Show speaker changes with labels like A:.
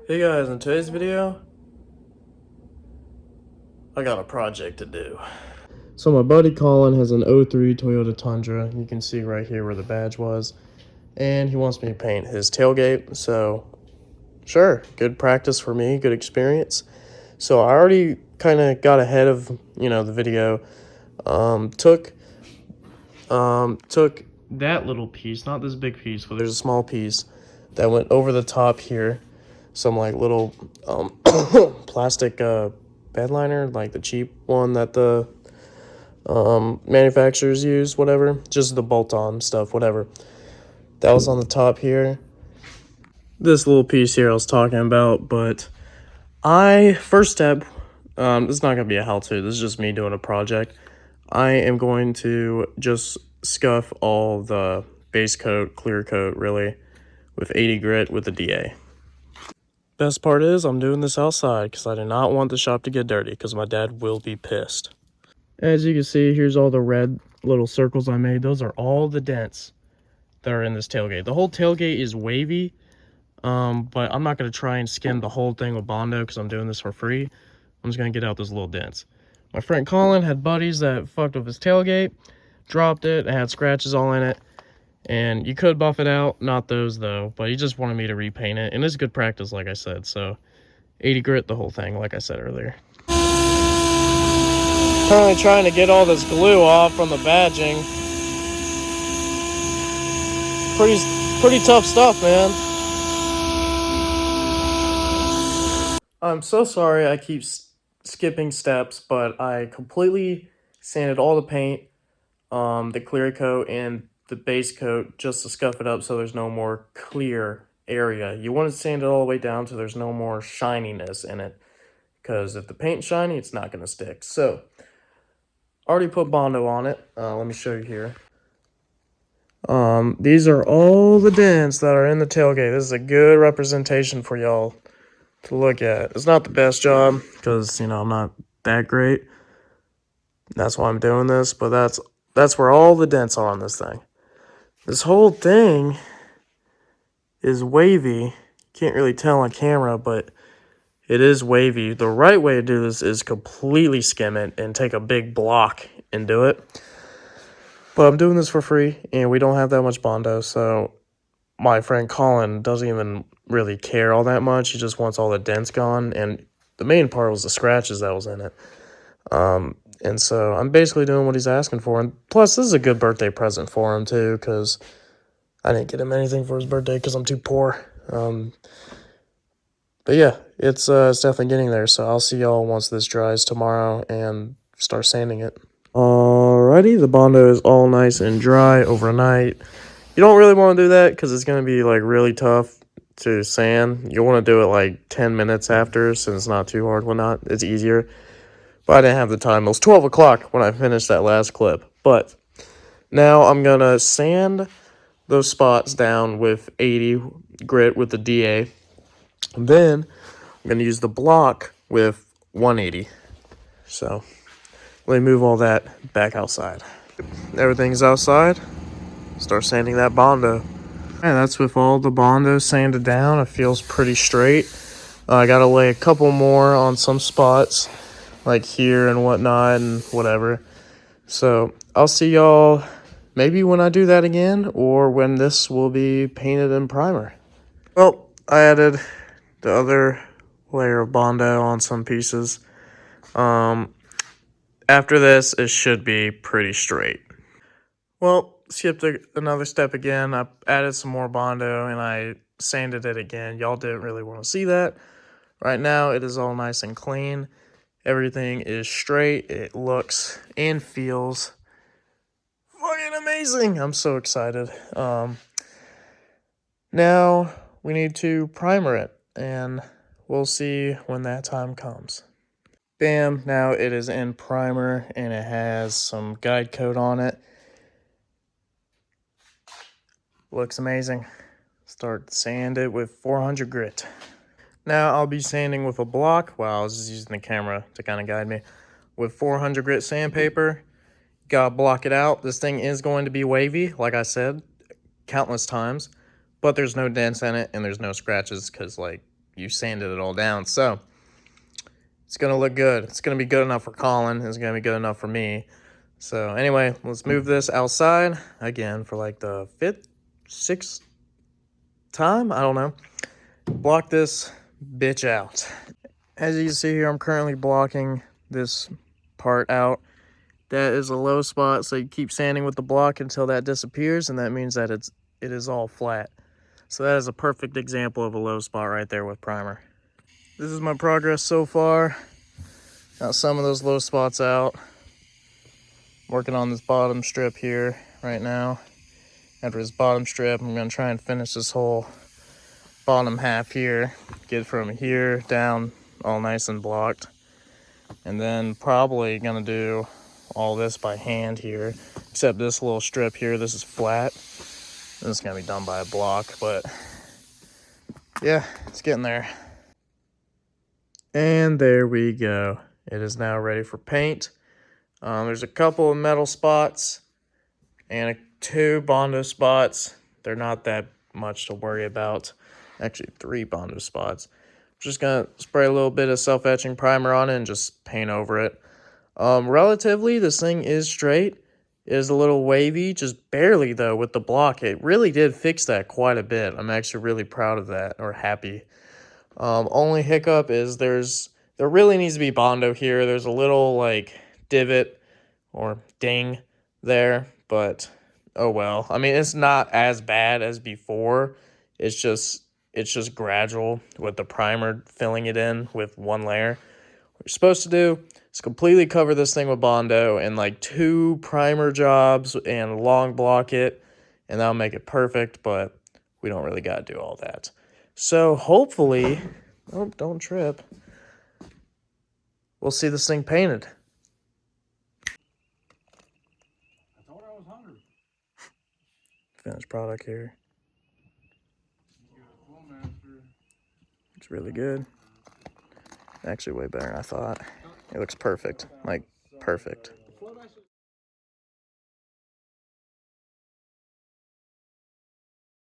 A: Hey guys, in today's video, I got a project to do. So my buddy Colin has an '03 Toyota Tundra. You can see right here where the badge was. And he wants me to paint his tailgate. So sure, good practice for me, good experience. So I already kind of got ahead of, the video. Took that little piece, not this big piece, but there's a small piece that went over the top here. Some like little plastic bed liner, like the cheap one that the manufacturers use, whatever. Just the bolt-on stuff, whatever. That was on the top here. This little piece here I was talking about, but first step, this is not going to be a how-to. This is just me doing a project. I am going to just scuff all the base coat, clear coat, really, with 80 grit with the DA. Best part is I'm doing this outside because I do not want the shop to get dirty because my dad will be pissed. As you can see, here's all the red little circles I made. Those are all the dents that are in this tailgate. The whole tailgate is wavy, but I'm not going to try and skim the whole thing with Bondo because I'm doing this for free. I'm just going to get out those little dents. My friend Colin had buddies that fucked up his tailgate, dropped it, and had scratches all in it. And you could buff it out, not those though, but he just wanted me to repaint it. And it's good practice, like I said, so 80 grit the whole thing, like I said earlier. Currently trying to get all this glue off from the badging. Pretty tough stuff, man. I'm so sorry I keep skipping steps, but I completely sanded all the paint, the clear coat and the base coat just to scuff it up so there's no more clear area. You want to sand it all the way down so there's no more shininess in it, because if the paint's shiny, it's not going to stick. So, already put Bondo on it. Let me show you here. These are all the dents that are in the tailgate. This is a good representation for y'all to look at. It's not the best job because, I'm not that great. That's why I'm doing this, but that's where all the dents are on this thing. This whole thing is wavy. Can't really tell on camera, but it is wavy. The right way to do this is completely skim it and take a big block and do it. But I'm doing this for free, and we don't have that much Bondo, so my friend Colin doesn't even really care all that much. He just wants all the dents gone, and the main part was the scratches that was in it. And so I'm basically doing what he's asking for. And plus, this is a good birthday present for him, too, because I didn't get him anything for his birthday because I'm too poor. But yeah, it's definitely getting there. So I'll see y'all once this dries tomorrow and start sanding it. Alrighty, the Bondo is all nice and dry overnight. You don't really want to do that because it's going to be like really tough to sand. You want to do it like 10 minutes after since it's not too hard. Well, not, it's easier. But I didn't have the time. It was 12 o'clock when I finished that last clip. But now I'm going to sand those spots down with 80 grit with the DA. And then I'm going to use the block with 180. So let me move all that back outside. Everything's outside. Start sanding that Bondo. Yeah, that's with all the Bondo sanded down. It feels pretty straight. I gotta lay a couple more on some spots, like here and whatnot and whatever. So I'll see y'all maybe when I do that again, or when this will be painted in primer. Well, I added the other layer of Bondo on some pieces. After this, it should be pretty straight. Well, skipped another step again. I added some more Bondo and I sanded it again. Y'all didn't really want to see that. Right now, it is all nice and clean. Everything is straight. It looks and feels fucking amazing. I'm so excited. Now we need to primer it, and we'll see when that time comes. Bam, now it is in primer, and it has some guide coat on it. Looks amazing. Start sand it with 400 grit. Now I'll be sanding with a block. Wow, I was just using the camera to kind of guide me. With 400 grit sandpaper, gotta block it out. This thing is going to be wavy, like I said, countless times. But there's no dents in it and there's no scratches because, like, you sanded it all down. So it's gonna look good. It's gonna be good enough for Colin. It's gonna be good enough for me. So anyway, let's move this outside again for like the 5th, 6th time. I don't know. Block this bitch out. As you can see here, I'm currently blocking this part out. That is a low spot, so you keep sanding with the block until that disappears, and that means that it is all flat. So that is a perfect example of a low spot right there with primer. This is my progress so far. Got some of those low spots out. Working on this bottom strip here right now. After this bottom strip, I'm gonna try and finish this whole bottom half here. Get from here down all nice and blocked. And then probably gonna do all this by hand here, except this little strip here, this is flat. This is gonna be done by a block, but yeah, it's getting there. And there we go. It is now ready for paint. There's a couple of metal spots and 2 Bondo spots. They're not that much to worry about. Actually, 3 Bondo spots. Just gonna spray a little bit of self-etching primer on it and just paint over it. Relatively, this thing is straight. It is a little wavy, just barely though with the block. It really did fix that quite a bit. I'm actually really proud of that, or happy. Only hiccup is there really needs to be Bondo here. There's a little like divot or ding there, but oh well. I mean, it's not as bad as before. It's just gradual with the primer filling it in with one layer. What you're supposed to do is completely cover this thing with Bondo and like 2 primer jobs and long block it, and that'll make it perfect, but we don't really got to do all that. So hopefully, oh, don't trip, we'll see this thing painted.
B: I thought I was hungry.
A: Finished product here. Looks really good. Actually way better than I thought. It looks perfect, like perfect.